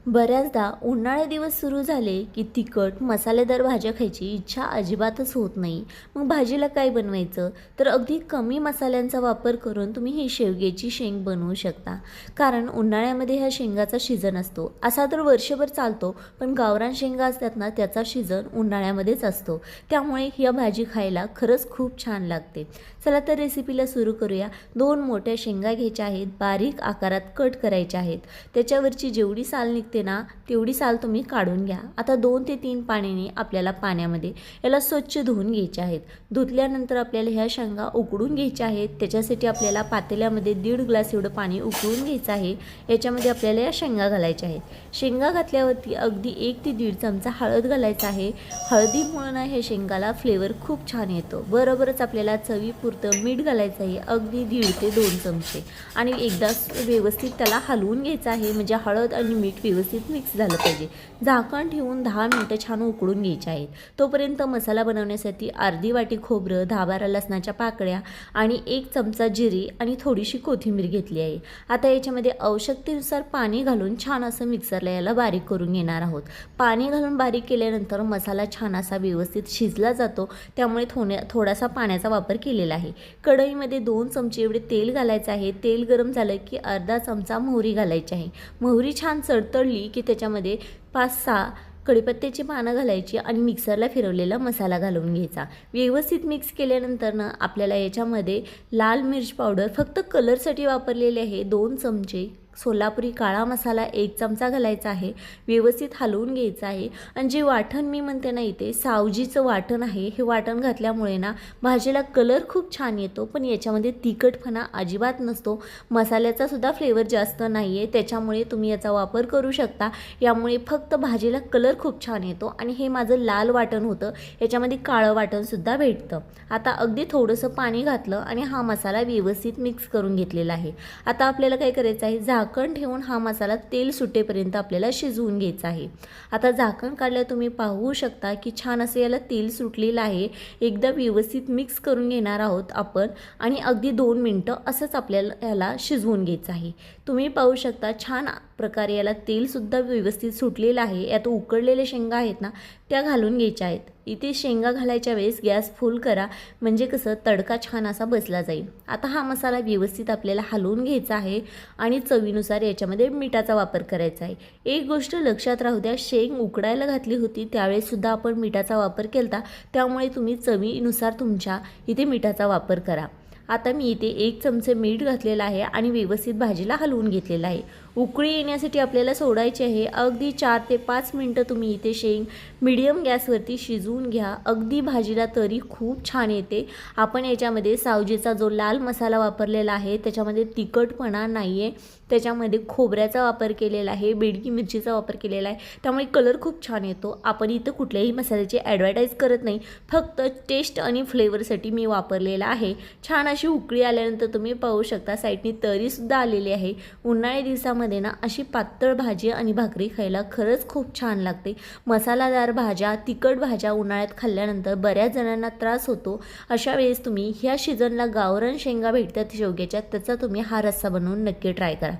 बऱ्याचदा उन्हाळे दिवस सुरू झाले की तिखट मसालेदार भाज्या खायची इच्छा अजिबातच होत नाही. मग भाजीला काय बनवायचं? तर अगदी कमी मसाल्यांचा वापर करून तुम्ही ही शेवग्याची शेंग बनवू शकता. कारण उन्हाळ्यामध्ये ह्या शेंगाचा सीझन असतो. असा तर वर्षभर चालतो, पण गावरान शेंगा असतात ना, त्याचा सीझन उन्हाळ्यामध्येच असतो. त्यामुळे ही भाजी खायला खरंच खूप छान लागते. चला तर रेसिपीला सुरू करूया. 2 मोठ्या शेंगा घ्यायच्या आहेत, बारीक आकारात कट करायच्या आहेत. त्याच्यावरची जेवढी साल निघते ना, तेवढी साल तुम्ही काढून घ्या. आता 2 ते 3 पाण्याने आपल्याला पाण्यामध्ये याला स्वच्छ धुवून घ्यायचे आहेत. धुतल्यानंतर आपल्याला ह्या शेंगा उकडून घ्यायच्या आहेत. त्याच्यासाठी आपल्याला पातेल्यामध्ये 1.5 ग्लास एवढं पाणी उकळून घ्यायचं आहे. याच्यामध्ये आपल्याला या शेंगा घालायच्या आहेत. शेंगा घातल्यावरती अगदी 1 ते 1.5 चमचा हळद घालायचा आहे. हळदीमुळे ना हे शेंगाला फ्लेवर खूप छान येतो. बरोबरच आपल्याला चवीपुरतं मीठ घालायचं आहे, अगदी 1.5 ते 2 चमचे. आणि एकदा व्यवस्थित त्याला हलवून घ्यायचं आहे, म्हणजे हळद आणि मीठ व्यवस्थित मिक्स झालं पाहिजे. झाकण ठेवून 10 मिनिटं छान उकळून घ्यायचे आहेत. तोपर्यंत मसाला बनवण्यासाठी अर्धी वाटी खोबरं, 10-12 लसणाच्या पाकळ्या आणि 1 चमचा जिरे आणि थोडीशी कोथिंबीर घेतली आहे. आता याच्यामध्ये आवश्यकतेनुसार पाणी घालून छान असं मिक्सरला याला बारीक करून घेणार आहोत. पाणी घालून बारीक केल्यानंतर मसाला छान असा व्यवस्थित शिजला जातो. त्यामुळे थोडासा पाण्याचा वापर केलेला आहे. कढईमध्ये 2 चमचे एवढे तेल घालायचं आहे. तेल गरम झालं की अर्धा चमचा मोहरी घालायची आहे. मोहरी छान तडतडली की त्याच्यामध्ये 5-6 कढीपत्त्याची पानं घालायची आणि मिक्सरला फिरवलेला मसाला घालून घ्यायचा. व्यवस्थित मिक्स केल्यानंतर ना आपल्याला याच्यामध्ये लाल मिर्च पावडर फक्त कलरसाठी वापरलेले आहे 2 चमचे. सोलापुरी काळा मसाला 1 चमचा घालायचा आहे. व्यवस्थित हलवून घ्यायचं आहे. आणि जे वाटण मी म्हणते ना, इथे सावजीचं वाटण आहे. हे वाटण घातल्यामुळे ना भाजीला कलर खूप छान येतो, पण याच्यामध्ये तिखटपणा अजिबात नसतो. मसाल्याचा सुद्धा फ्लेवर जास्त नाही आहे, त्याच्यामुळे तुम्ही याचा वापर करू शकता. यामुळे फक्त भाजीला कलर खूप छान येतो. आणि हे माझं लाल वाटण होतं, याच्यामध्ये काळं वाटणसुद्धा भेटतं. आता अगदी थोडंसं पाणी घातलं आणि हा मसाला व्यवस्थित मिक्स करून घेतलेला आहे. आता आपल्याला काय करायचं आहे, झाकण ठेवून हा मसाला तेल सुटेपर्यंत आपल्याला शिजवून घ्यायचा आहे. आता झाकण काढल्यावर तुम्ही पाहू शकता की छान असं याला तेल सुटलेलं आहे. एकदा व्यवस्थित मिक्स करून घेणार आहोत आपण आणि अगदी 2 मिनटं असंच आपल्याला याला शिजवून घ्यायचं आहे. तुम्ही पाहू शकता छान प्रकारे याला तेलसुद्धा व्यवस्थित सुटलेलं आहे. यात उकडलेले शेंगा आहेत ना, त्या घालून घ्यायच्या आहेत. इथे शेंगा घालायच्या वेळेस गॅस फुल करा, म्हणजे कसं तडका छान असा बसला जाईल. आता हा मसाला व्यवस्थित आपल्याला हलवून घ्यायचा आहे आणि चवीनुसार याच्यामध्ये मिठाचा वापर करायचा आहे. एक गोष्ट लक्षात राहू द्या, शेंग उकडायला घातली होती त्यावेळेससुद्धा आपण मिठाचा वापर केला, त्यामुळे तुम्ही चवीनुसार तुमच्या इथे मिठाचा वापर करा. आता मी इथे 1 चमचे मीठ घातलेलं आहे आणि व्यवस्थित भाजीला हलवून घेतलेलं आहे. उकळी येण्यासाठी आपल्याला सोडायची आहे. अगदी 4 ते 5 मिनटं तुम्ही इथे शेंग मीडियम गॅसवरती शिजवून घ्या. अगदी भाजीला तरी खूप छान येते. आपण याच्यामध्ये सावजीचा जो लाल मसाला वापरलेला आहे, त्याच्यामध्ये तिखटपणा नाही आहे. त्याच्यामध्ये खोबऱ्याचा वापर केलेला आहे, बेडगी मिरचीचा वापर केलेला आहे, त्यामुळे कलर खूप छान येतो. आपण इथं कुठल्याही मसाल्याची ॲडव्हर्टाईज करत नाही, फक्त टेस्ट आणि फ्लेवरसाठी मी वापरलेला आहे. छान अशी उकळी आल्यानंतर तुम्ही पाहू शकता साईडनी तरीसुद्धा आलेली आहे. उन्हाळी दिवसामध्ये ना अशी पातळ भाजी आणि भाकरी खायला खरंच खूप छान लागते. मसालादार भाज्या, तिखट भाज्या उन्हाळ्यात खाल्ल्यानंतर बऱ्याच जणांना त्रास होतो. अशा वेळेस तुम्ही ह्या सीझनला गावरान शेंगा भेटतात शेवग्याच्या, त्याचा तुम्ही हा रस्सा बनवून नक्की ट्राय करा.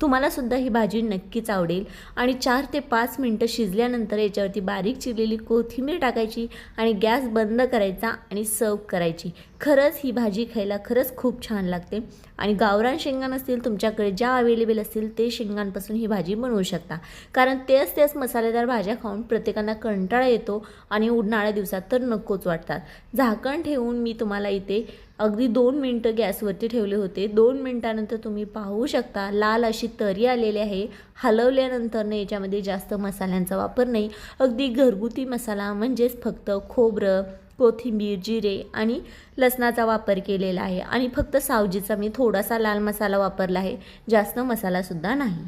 तुम्हाला सुद्धा ही भाजी नक्कीच आवडेल. आणि 4 ते 5 मिनटं शिजल्यानंतर याच्यावरती बारीक चिरलेली कोथिंबीर टाकायची आणि गॅस बंद करायचा आणि सर्व करायची. खरंच ही भाजी खायला खरंच खूप छान लागते. आणि गावरान शेंगा नसतील तुमच्याकडे, ज्या अवेलेबल असतील ते शेंगांपासून ही भाजी बनवू शकता. कारण तेच मसालेदार भाज्या खाऊन प्रत्येकांना कंटाळा येतो आणि उन्हाळ्या दिवसात तर नकोच वाटतात. झाकण ठेवून मी तुम्हाला इथे अगदी 2 मिनटं गॅसवरती ठेवले होते. 2 मिनटानंतर तुम्ही पाहू शकता लाल अशी तरी आलेली आहे. हलवल्यानंतर याच्यामध्ये जास्त मसाल्यांचा वापर नाही, अगदी घरगुती मसाला म्हणजेच फक्त खोबरं, कोथिंबीर, जिरे आणि लसणाचा वापर केलेला आहे. आणि फक्त सावजीचा मी थोडासा लाल मसाला वापरला आहे, जास्त मसालासुद्धा नाही.